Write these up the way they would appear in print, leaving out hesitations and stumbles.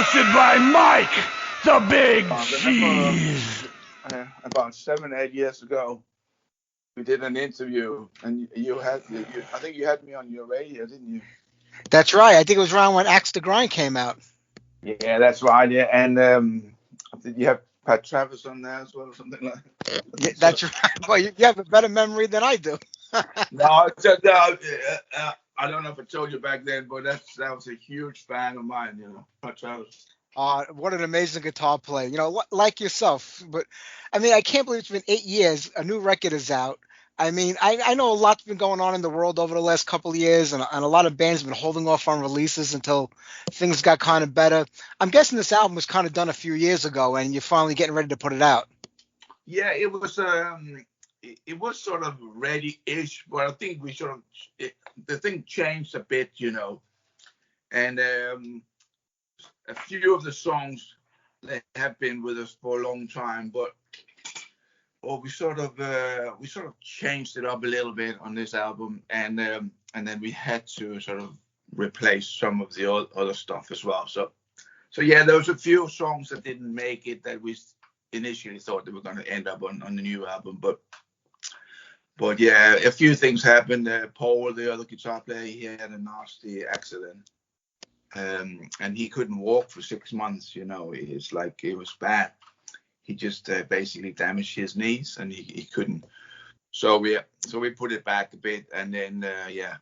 hosted by Mike, the Big Remember, Cheese. about 7, 8 years ago, we did an interview, and I think you had me on your radio, didn't you? That's right. I think it was around when Axe to Grind came out. Yeah, that's right. Yeah, and did you have Pat Travis on there as well, or something like that? I Yeah, think so. that's right. Well, you have a better memory than I do. No, I don't know if I told you back then, but that was a huge fan of mine. Pat Travis. What an amazing guitar player. Like yourself. But I mean, I can't believe it's been 8 years. A new record is out. I mean, I know a lot's been going on in the world over the last couple of years, and a lot of bands have been holding off on releases until things got kind of better. I'm guessing this album was kind of done a few years ago, and you're finally getting ready to put it out. Yeah, it was sort of ready-ish, but I think the thing changed a bit. And a few of the songs they have been with us for a long time, but we sort of changed it up a little bit on this album, and then we had to sort of replace some of the other stuff as well. So yeah, there was a few songs that didn't make it that we initially thought they were going to end up on the new album, but yeah, a few things happened. Paul, the other guitar player, he had a nasty accident, and he couldn't walk for 6 months. It's like it was bad. He just basically damaged his knees, and he couldn't. So we put it back a bit, and then yeah,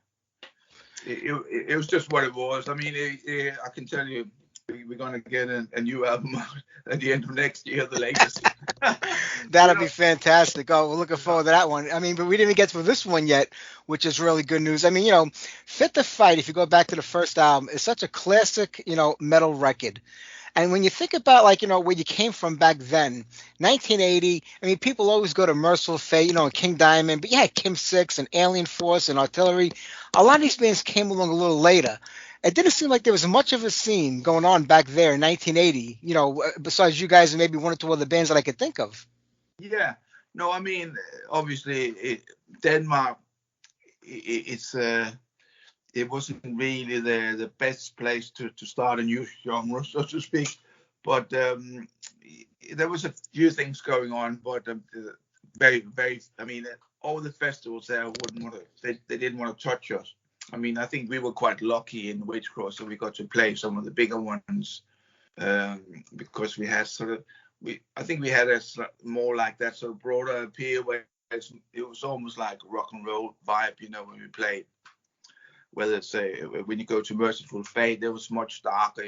it was just what it was. I mean, I can tell you, we're gonna get a new album out at the end of next year, the latest. you That'll know, be fantastic. Oh, we're looking forward to that one. I mean, but we didn't even get to this one yet, which is really good news. I mean, Fit to Fight, if you go back to the first album, is such a classic, metal record. And when you think about where you came from back then, 1980, I mean, people always go to Merciful Fate, and King Diamond, but you had Kim Six and Alien Force and Artillery. A lot of these bands came along a little later. It didn't seem like there was much of a scene going on back there in 1980, besides you guys and maybe one or two other bands that I could think of. yeah. No, I mean, obviously, Denmark, it wasn't really the best place to start a new genre, so to speak. But there was a few things going on, but very, very. I mean, all the festivals there wouldn't want to. They didn't want to touch us. I mean, I think we were quite lucky in Witchcross, so we got to play some of the bigger ones, because we had sort of. I think we had more like that sort of broader appeal, where it was almost like a rock and roll vibe, when we played. Whether it's when you go to Merciful Fate, it was much darker,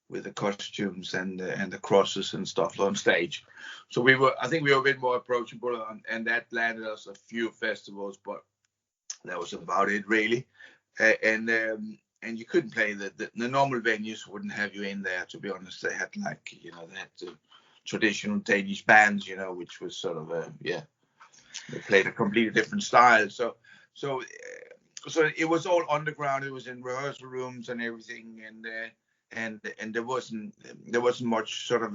with the costumes and the crosses and stuff on stage. So I think we were a bit more approachable, and that landed us a few festivals, but that was about it really. And you couldn't play the normal venues wouldn't have you in there, to be honest. They had they had the traditional Danish bands, which was sort of they played a completely different style. So it was all underground. It was in rehearsal rooms and everything, and there wasn't much sort of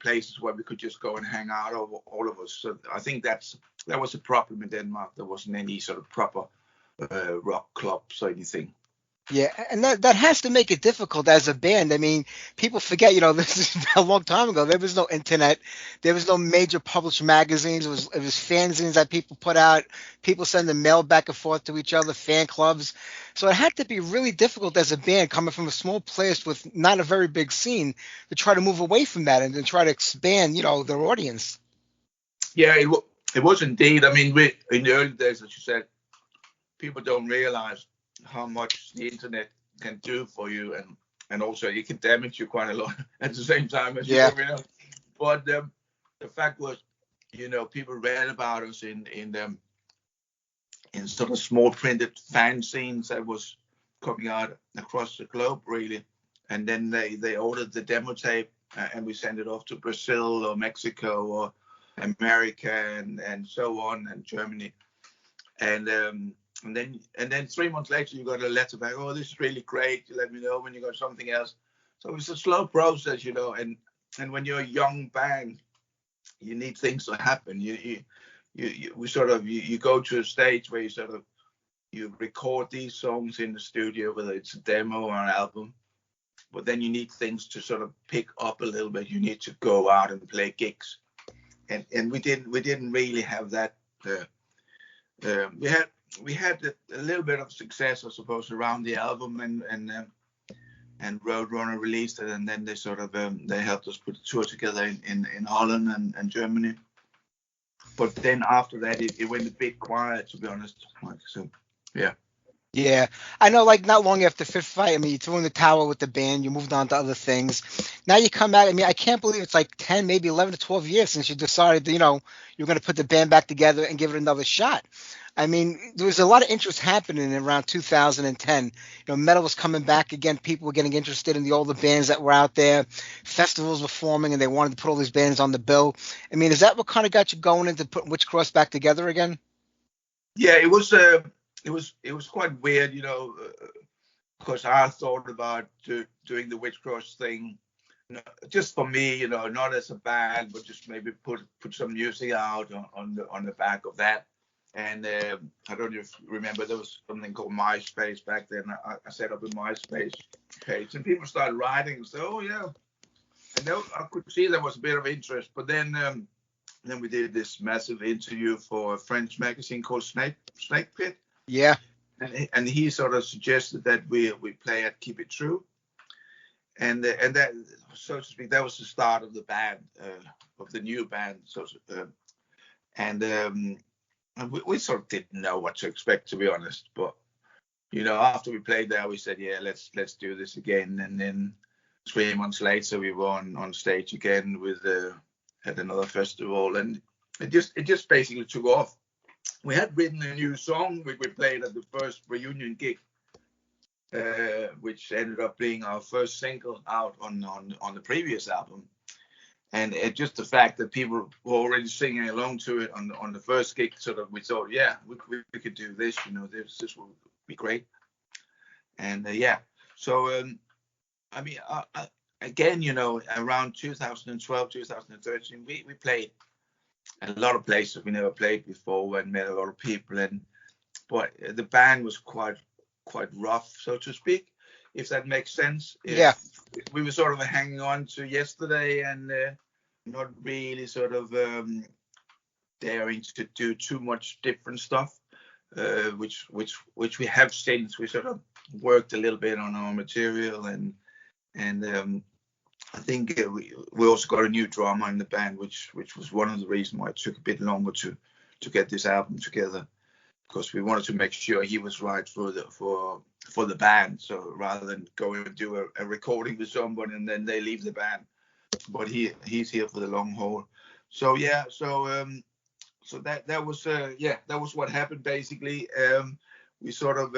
places where we could just go and hang out, all of us. So I think that was a problem in Denmark. There wasn't any sort of proper rock clubs or anything. Yeah, and that has to make it difficult as a band. I mean, people forget, this is a long time ago. There was no internet. There was no major published magazines. It was fanzines that people put out. People sending mail back and forth to each other, fan clubs. So it had to be really difficult as a band coming from a small place with not a very big scene to try to move away from that and then try to expand, their audience. Yeah, it was indeed. I mean, in the early days, as you said, people don't realize how much the internet can do for you, and also it can damage you quite a lot at the same time, as you probably know. But the fact was, people read about us in sort of small printed fanzines that was coming out across the globe, really. And then they ordered the demo tape, and we sent it off to Brazil or Mexico or America and so on, and Germany. And then 3 months later, you got a letter back. Oh, this is really great. You let me know when you got something else. So it's a slow process, And when you're a young band, you need things to happen. You go to a stage where you record these songs in the studio, whether it's a demo or an album, but then you need things to sort of pick up a little bit. You need to go out and play gigs, and we didn't really have that. We had a little bit of success, I suppose, around the album, and Roadrunner released it, and then they sort of they helped us put a tour together in Holland and Germany. But then after that, it went a bit quiet, to be honest. Like, so, yeah. Yeah, I know. Like not long after Fifth Fight, I mean, you threw in the towel with the band. You moved on to other things. Now you come back. I mean, I can't believe it's like 10, maybe 11 to 12 years since you decided that, you're going to put the band back together and give it another shot. I mean, there was a lot of interest happening around 2010. Metal was coming back again. People were getting interested in the older bands that were out there. Festivals were forming, and they wanted to put all these bands on the bill. I mean, is that what kind of got you going into putting Witchcross back together again? Yeah, it was quite weird, because I thought about doing the Witchcross thing, just for me, not as a band, but just maybe put some music out on the back of that. And I don't know if you remember, there was something called MySpace back then. I set up a MySpace page, and people started writing and said, "Oh yeah," and I could see there was a bit of interest. But then we did this massive interview for a French magazine called Snake Pit. Yeah. And he sort of suggested that we play at Keep It True, and that, so to speak, that was the start of the band, of the new band. And we sort of didn't know what to expect, to be honest. But after we played there, we said, yeah, let's do this again. And then 3 months later, we were on stage again at another festival, and it just basically took off. We had written a new song which we played at the first reunion gig, which ended up being our first single out on the previous album. And just the fact that people were already singing along to it on the first gig, sort of, we thought, yeah, we could do this, this will be great. And yeah, so I mean, again, around 2012, 2013, we played a lot of places we never played before and met a lot of people, but the band was quite rough, so to speak, if that makes sense. Yeah. We were sort of hanging on to yesterday and not really sort of daring to do too much different stuff, which we have since. We sort of worked a little bit on our material, and I think we also got a new drummer in the band, which was one of the reasons why it took a bit longer to get this album together, because we wanted to make sure he was right for the band. So rather than go and do a recording with someone and then they leave the band, but he's here for the long haul. So yeah, so that was what happened basically. We sort of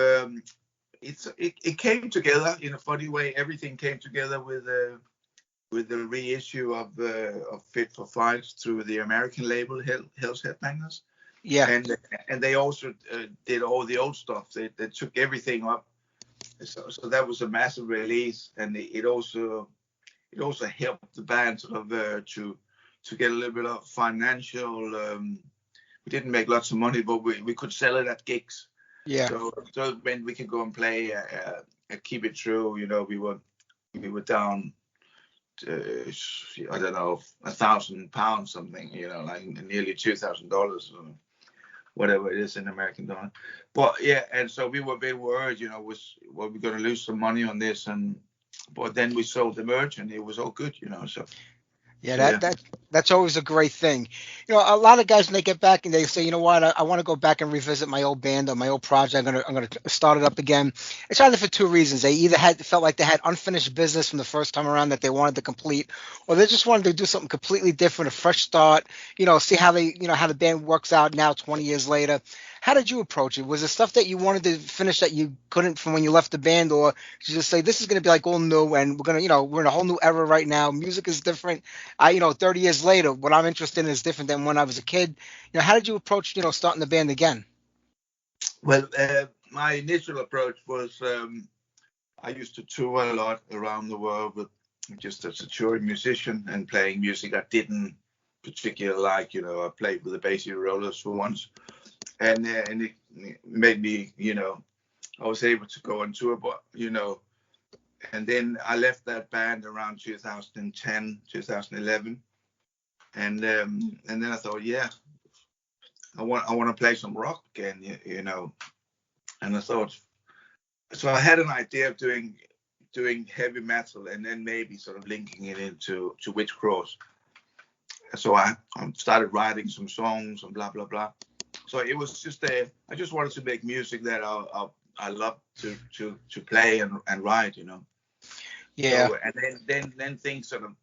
it came together in a funny way. Everything came together with the reissue of Fit for Fight through the American label Hell's Headbangers. Yeah. And they also did all the old stuff. They took everything up. So that was a massive release, and it also helped the band sort of to get a little bit of financial. We didn't make lots of money, but we could sell it at gigs. Yeah. So it meant we could go and play Keep It True. We were down, I don't know, £1,000 something, like nearly $2,000 or whatever it is in American dollar. But yeah, and so we were a bit worried, we're going to lose some money on this, but then we sold the merch and it was all good, so. Yeah, that's always a great thing. A lot of guys when they get back and they say, you know what, I want to go back and revisit my old band or my old project. I'm gonna start it up again. It's either for two reasons. They either felt like they had unfinished business from the first time around that they wanted to complete, or they just wanted to do something completely different, a fresh start. See how how the band works out now 20 years later. How did you approach it? Was it stuff that you wanted to finish that you couldn't from when you left the band, or did you just say this is going to be like all new and we're in a whole new era right now? Music is different. 30 years later, what I'm interested in is different than when I was a kid. How did you approach, starting the band again? Well, my initial approach was I used to tour a lot around the world with just as a touring musician and playing music I didn't particularly like. I played with the Basie Rollers for once, and it made me, I was able to go on tour, but And then I left that band around 2010, 2011, and then I thought, yeah, I want to play some rock again, you know. And I thought, so I had an idea of doing heavy metal and then maybe sort of linking it into Witchcross. So I started writing some songs and blah blah blah. So it was just I just wanted to make music that I love to play and write, you know. Yeah. So and then things sort of,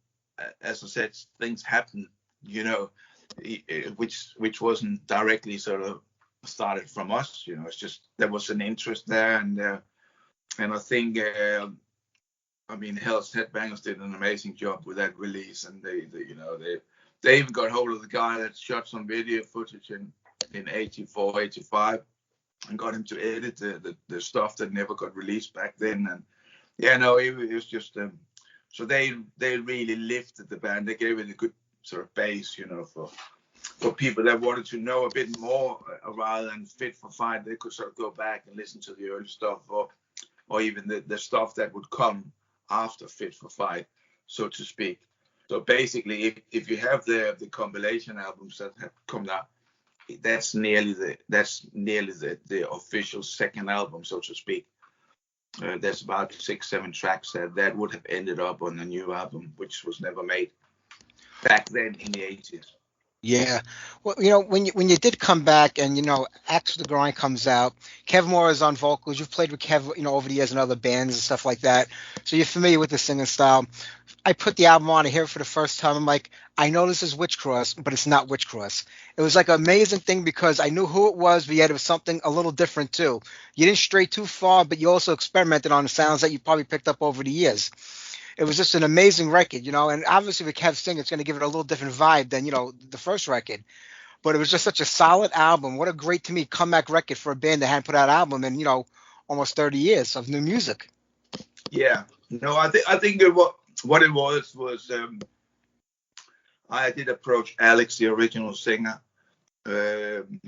as I said, things happen, you know, which wasn't directly sort of started from us, you know. It's just there was an interest there, and I think I mean Hell's Headbangers did an amazing job with that release, and they even got hold of the guy that shot some video footage in 84, 85, and got him to edit the stuff that never got released back then. And yeah, no, it was just so they really lifted the band. They gave it a good sort of base, you know, for people that wanted to know a bit more rather than Fit for Fight. They could sort of go back and listen to the early stuff, or even the stuff that would come after Fit for Fight, so to speak. So basically, if you have the compilation albums that have come out, that's nearly the official second album, so to speak. There's about 6-7 tracks that would have ended up on the new album, which was never made back then in the 80s. Yeah. Well, when you did come back and, Axe to the Grind comes out, Kev Moore is on vocals. You've played with Kev, over the years in other bands and stuff like that. So you're familiar with the singing style. I put the album on, I hear it for the first time. I'm like, I know this is Witchcross, but it's not Witchcross. It was like an amazing thing because I knew who it was, but yet it was something a little different too. You didn't stray too far, but you also experimented on the sounds that you probably picked up over the years. It was just an amazing record, and obviously with Kev singing, it's going to give it a little different vibe than, the first record. But it was just such a solid album. What a great, to me, comeback record for a band that hadn't put out an album in, almost 30 years of new music. Yeah, no, I think what it was I did approach Alex, the original singer, and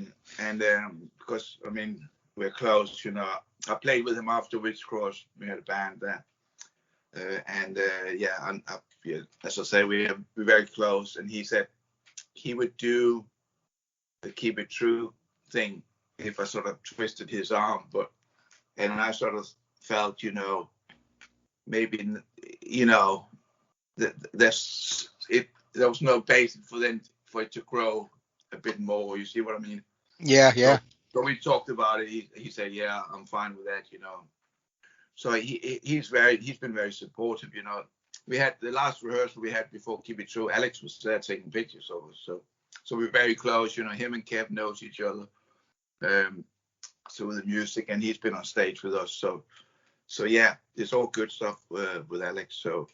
because I mean we're close, I played with him after Witchcross. We had a band there, yeah, as I say, we're very close. And he said he would do the Keep It True thing if I sort of twisted his arm, and I sort of felt, maybe, there's it. There was no basis for it to grow a bit more. You see what I mean? Yeah. So we talked about it. He said, "Yeah, I'm fine with that." So he's been very supportive. We had the last rehearsal we had before Keep It True. Alex was there taking pictures of us. So we're very close. Him and Kev knows each other. So with the music, and he's been on stage with us. So yeah, it's all good stuff with Alex. So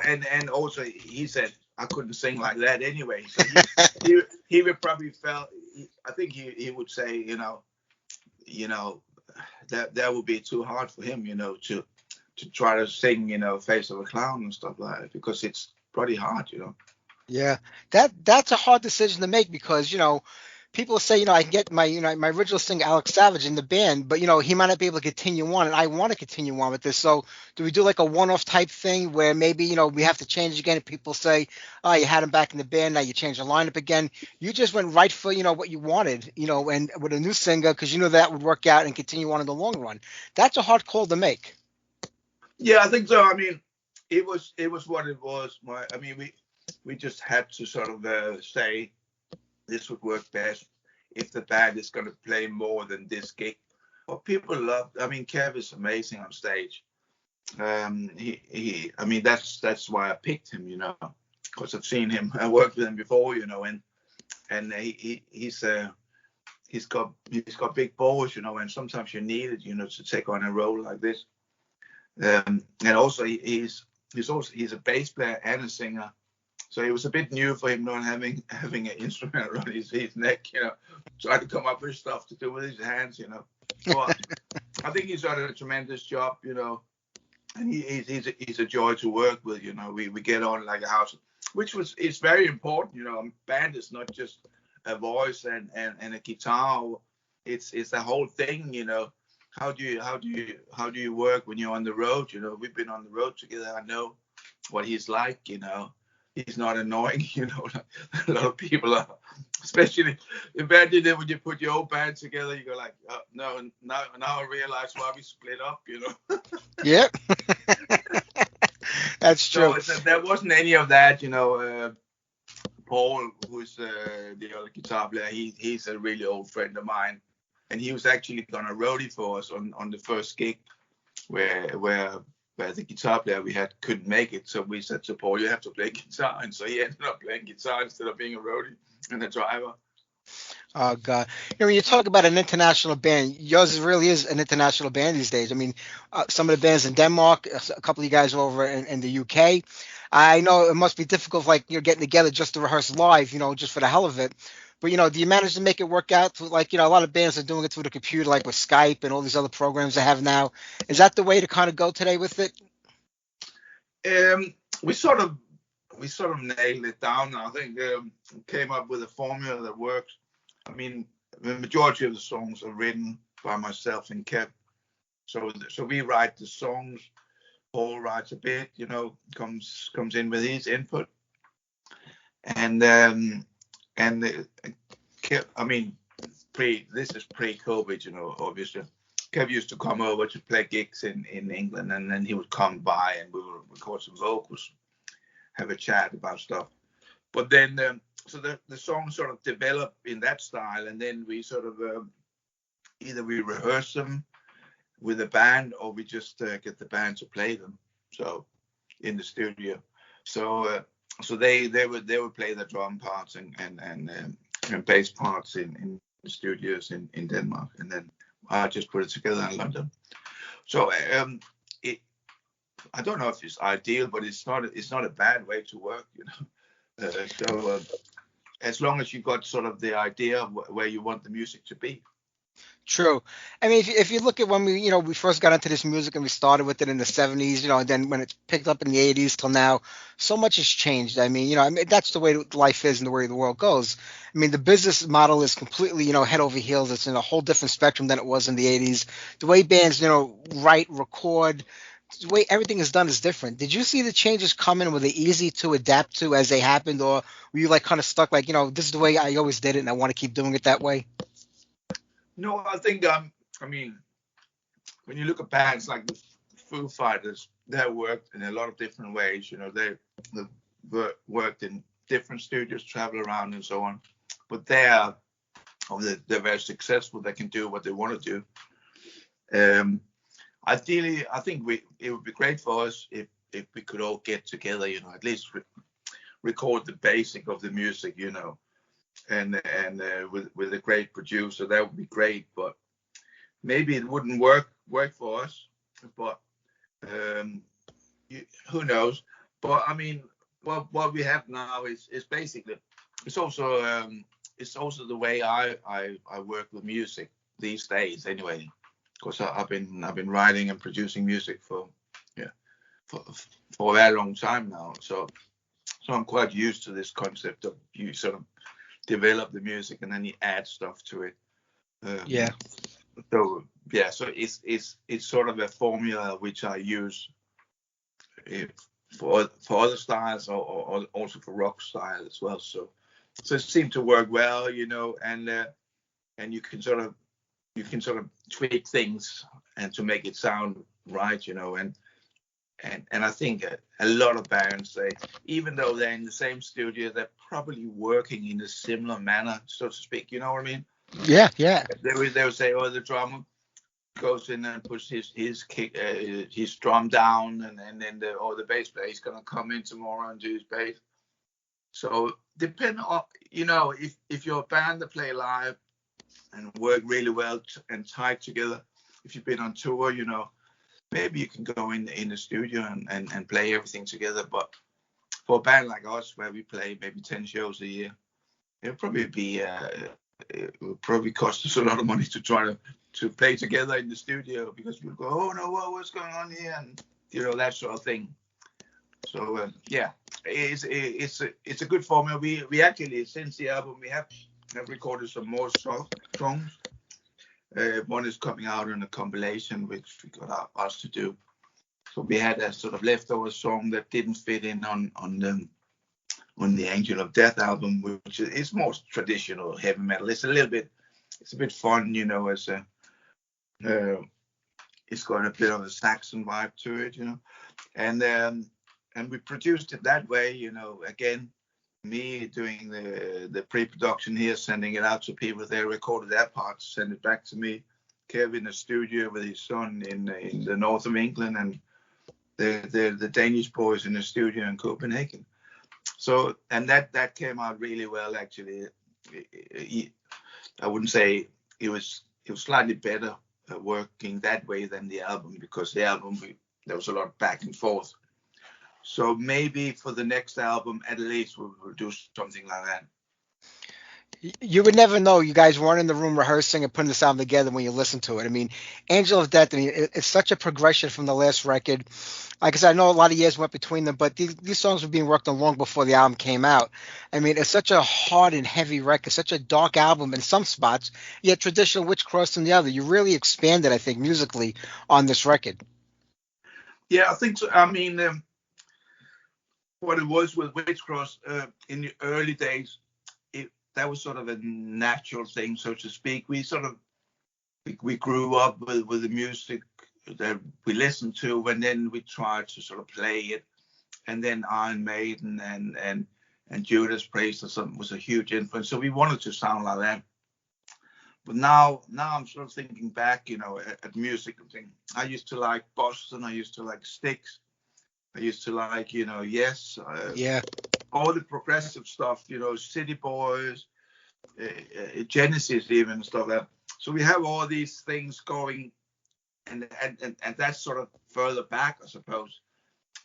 and also he said I couldn't sing like that anyway. So he would probably I think he would say, that would be too hard for him, to try to sing, Face of a Clown and stuff like that, because it's pretty hard, Yeah, that's a hard decision to make because, people say, I can get my, my original singer, Alex Savage, in the band, but, he might not be able to continue on, and I want to continue on with this. So do we do like a one-off type thing where maybe, we have to change again, and people say, oh, you had him back in the band, now you change the lineup again. You just went right for, what you wanted, and with a new singer, because you knew that would work out and continue on in the long run. That's a hard call to make. Yeah, I think so. I mean, it was what it was. We just had to sort of say this would work best if the band is going to play more than this gig. Well, people love. I mean, Kev is amazing on stage. I mean, that's why I picked him, because I've seen him. I worked with him before, and he's got big balls, and sometimes you need it, to take on a role like this. And also he's a bass player and a singer. So it was a bit new for him not having an instrument around his neck, trying to come up with stuff to do with his hands, So I think he's done a tremendous job, and he's a joy to work with, We get on like a house, which is very important, A band is not just a voice and a guitar. It's the whole thing, how do you work when you're on the road? We've been on the road together. I know what he's like. He's not annoying. A lot of people are, especially imagine that when you put your old band together, you go like, oh, no, now I realize why we split up. Yep. That's true. So there wasn't any of that. Paul, who's the other guitar player, he's a really old friend of mine, and he was actually gonna roadie for us on the first gig, where the guitar player we had couldn't make it. So we said to Paul, you have to play guitar, and so he ended up playing guitar instead of being a roadie and a driver. Oh God! When you talk about an international band, yours really is an international band these days. I mean, some of the bands in Denmark, a couple of you guys over in the UK. I know it must be difficult, like you're getting together just to rehearse live, just for the hell of it. But do you manage to make it work out? Like a lot of bands are doing it through the computer, like with Skype and all these other programs they have now. Is that the way to kind of go today with it? We sort of nailed it down. I think came up with a formula that works. I mean, the majority of the songs are written by myself and Kev. So we write the songs. Paul writes a bit, comes in with his input, and Kev, I mean, this is pre-COVID, obviously. Kev used to come over to play gigs in England, and then he would come by and we would record some vocals, have a chat about stuff. But then, so the songs sort of develop in that style, and then we sort of either we rehearse them with a band, or we just get the band to play them. So in the studio, so they would play the drum parts and bass parts in the studios in Denmark, and then I just put it together in London. So I don't know if it's ideal, but it's not a bad way to work, So as long as you got sort of the idea of where you want the music to be. True. I mean, if you look at when we first got into this music and we started with it in the 70s, and then when it picked up in the 80s till now, so much has changed. I mean, that's the way life is and the way the world goes. I mean, the business model is completely, head over heels. It's in a whole different spectrum than it was in the 80s. The way bands, write, record, the way everything is done is different. Did you see the changes coming? Were they easy to adapt to as they happened, or were you like kind of stuck like, this is the way I always did it and I want to keep doing it that way? No, I think I mean, when you look at bands like the Foo Fighters, they worked in a lot of different ways. They worked in different studios, travel around, and so on. But they're very successful. They can do what they want to do. Ideally, I think it would be great for us if we could all get together. At least record the basic of the music. And with a great producer, that would be great. But maybe it wouldn't work for us. But who knows? But I mean, what we have now is basically it's also the way I work with music these days. Anyway, because I've been writing and producing music for a very long time now. So I'm quite used to this concept of you sort of develop the music and then you add stuff to it. So it's sort of a formula which I use for other styles or also for rock style as well. So it seemed to work well, and you can sort of tweak things and to make it sound right, and I think a lot of bands, even though they're in the same studio, they're probably working in a similar manner, so to speak. You know what I mean? Yeah. They will say, oh, the drummer goes in and puts his kick, his drum down, and then the bass player is gonna come in tomorrow and do his bass. So depending on, if you're a band that play live and work really well and tight together, if you've been on tour, maybe you can go in the studio and play everything together. But for a band like us, where we play maybe 10 shows a year, it would probably cost us a lot of money to try to play together in the studio, because people go, oh no, what's going on here, and that sort of thing. So it's a good formula. We actually, since the album, we have recorded some more songs, One is coming out on a compilation, which we got asked to do. So we had a sort of leftover song that didn't fit in on the Angel of Death album, which is more traditional heavy metal. It's a bit fun, you know, it's got a bit of a Saxon vibe to it, you know, and we produced it that way, you know. Again, me doing the pre-production here, sending it out to people. They recorded their parts, send it back to me. Kev in the studio with his son in the north of England, and the Danish boys in the studio in Copenhagen. So, and that came out really well, actually. I wouldn't say it was slightly better working that way than the album, because the album there was a lot of back and forth. So maybe for the next album, at least we'll do something like that. You would never know. You guys weren't in the room rehearsing and putting the sound together when you listen to it. I mean, Angel of Death, I mean, it's such a progression from the last record. Like I said, I know a lot of years went between them, but these songs were being worked on long before the album came out. I mean, it's such a hard and heavy record, such a dark album in some spots, yet traditional Witch Cross in the other. You really expanded, I think, musically on this record. Yeah, I think so. I mean, what it was with Witch Cross in the early days, that was sort of a natural thing, so to speak. We grew up with the music that we listened to, and then we tried to sort of play it. And then Iron Maiden and Judas Priest or something was a huge influence. So we wanted to sound like that. But now I'm sort of thinking back, you know, at music and things. I used to like Boston. I used to like Styx. I used to like, you know, Yes. Yeah. All the progressive stuff, you know, City Boys, Genesis even, stuff like that. So we have all these things going, and that's sort of further back, I suppose.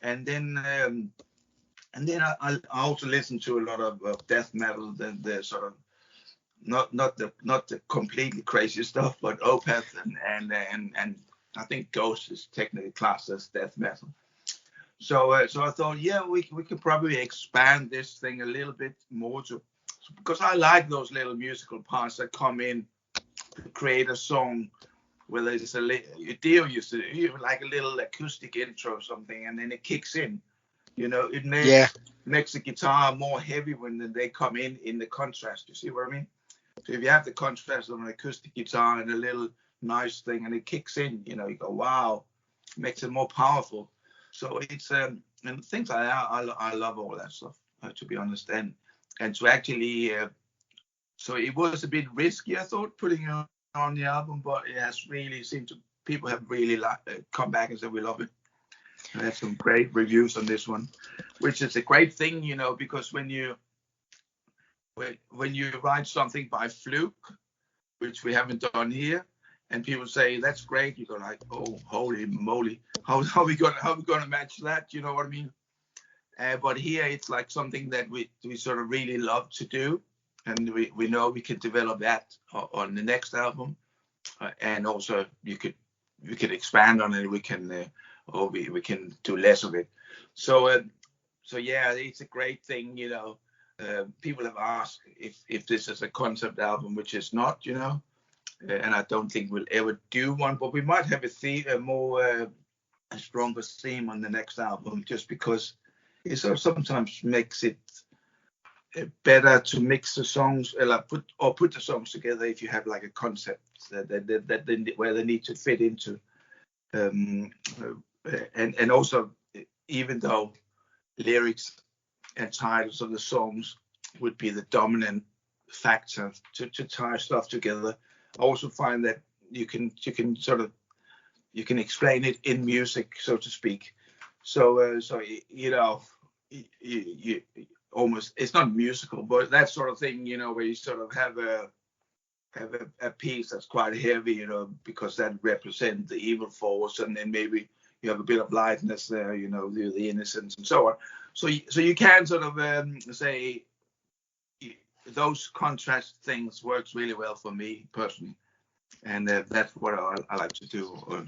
And then I also listen to a lot of death metal, the sort of not the completely crazy stuff, but Opeth and I think Ghost is technically classed as death metal. So I thought, yeah, we could probably expand this thing a little bit more because I like those little musical parts that come in to create a song where there's a deal used to like a little acoustic intro or something, and then it kicks in. You know, it makes the guitar more heavy when they come in the contrast. You see what I mean? So if you have the contrast on an acoustic guitar and a little nice thing, and it kicks in, you know, you go, wow, it makes it more powerful. So it's and things like that. I love all that stuff, to be honest, and to actually. So it was a bit risky, I thought, putting it on the album, but it has really seemed to people have really come back and said we love it. I had some great reviews on this one, which is a great thing, you know, because when you write something by fluke, which we haven't done here, and people say that's great, you go like, oh, holy moly, how we gonna match that? You know what I mean? But here it's like something that we sort of really love to do, and we know we can develop that on the next album, and also we could expand on it. We can or we can do less of it. So yeah, it's a great thing, you know. People have asked if this is a concept album, which is not, you know, and I don't think we'll ever do one, but we might have a stronger theme on the next album, just because it sort of sometimes makes it better to mix the songs, like put the songs together if you have like a concept that where they need to fit into, and also, even though lyrics and titles of the songs would be the dominant factor to tie stuff together, I also find that you can explain it in music, so to speak. So you know, you almost, it's not musical, but that sort of thing, you know, where you sort of have a piece that's quite heavy, you know, because that represents the evil force, and then maybe you have a bit of lightness there, you know, the innocence and so on. So you can sort of say those contrast things works really well for me personally, and that's what I like to do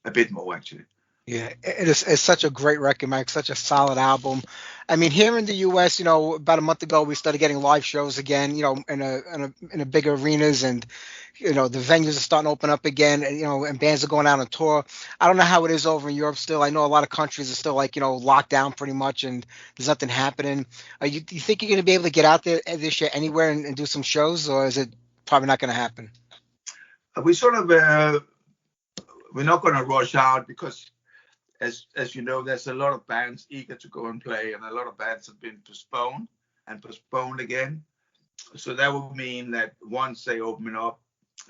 a bit more, actually. Yeah, it's such a great record, Mike. Such a solid album. I mean, here in the U.S., about a month ago, we started getting live shows again. In a bigger arenas, and the venues are starting to open up again. And bands are going out on tour. I don't know how it is over in Europe still. I know a lot of countries are still like locked down pretty much, and there's nothing happening. Do you think you're going to be able to get out there this year anywhere and do some shows, or is it probably not going to happen? We sort of we're not going to rush out because as you know, there's a lot of bands eager to go and play, and a lot of bands have been postponed and postponed again. So that would mean that once they open up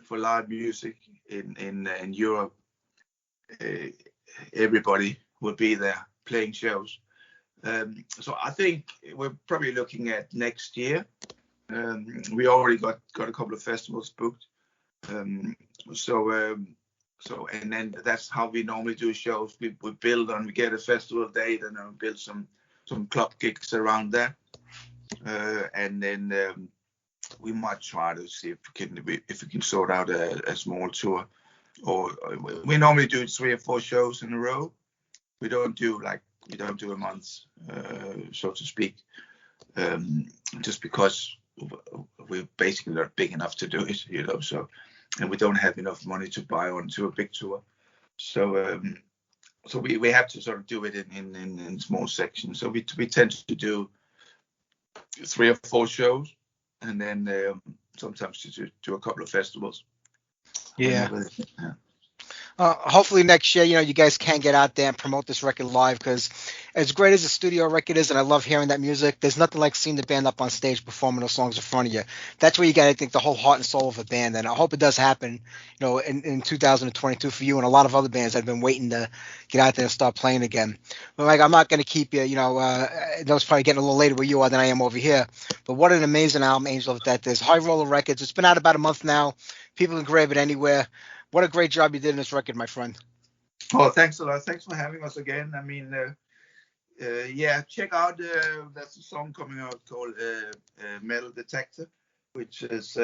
for live music in Europe, everybody will be there playing shows. So I think we're probably looking at next year. We already got a couple of festivals booked. So and then that's how we normally do shows. We get a festival date and then build some club gigs around that. And then we might try to see if we can sort out a small tour. Or we normally do 3 or 4 shows in a row. We don't do a month, so to speak, just because we're basically not big enough to do it, So, and we don't have enough money to buy onto a big tour. So, so we have to sort of do it in small sections. So we tend to do 3 or 4 shows, and then sometimes to do a couple of festivals. Yeah. Hopefully next year, you guys can get out there and promote this record live, because as great as the studio record is, and I love hearing that music, there's nothing like seeing the band up on stage performing those songs in front of you. That's where you get, I think, the whole heart and soul of a band, and I hope it does happen, in 2022 for you and a lot of other bands that have been waiting to get out there and start playing again. But Mike, I'm not going to keep you, I know it's probably getting a little later where you are than I am over here, but what an amazing album Angel of Death is. High Roller Records. It's been out about a month now. People can grab it anywhere. What a great job you did in this record, my friend. Oh, thanks a lot. Thanks for having us again. I mean, check out, there's a song coming out called Metal Detector, which is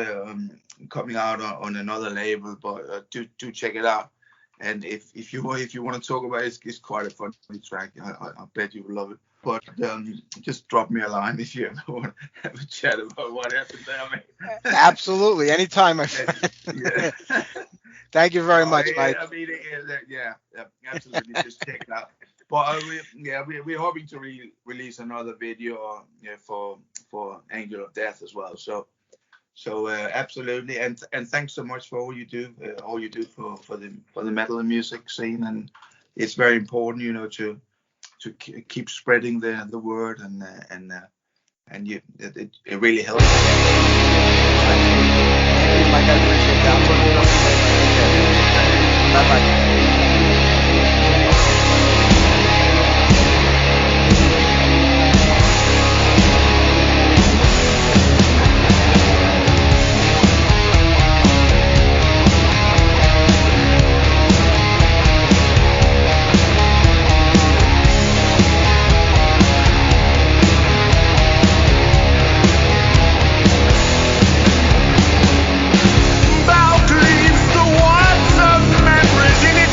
coming out on another label, but do check it out. And if you want to talk about it, it's quite a funny track. I bet you will love it. But just drop me a line if you ever want to have a chat about what happened there, mate. Absolutely. Anytime, my friend. Yeah. Thank you very much, Mike. I mean, absolutely. Just check it out. But we're hoping to release another video for Angel of Death as well. So absolutely, and thanks so much for all you do for the metal and music scene, and it's very important, to keep spreading the word, and it really helps. Mike, I appreciate that. Bye-bye. Balk leaves the words of memories in its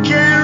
can't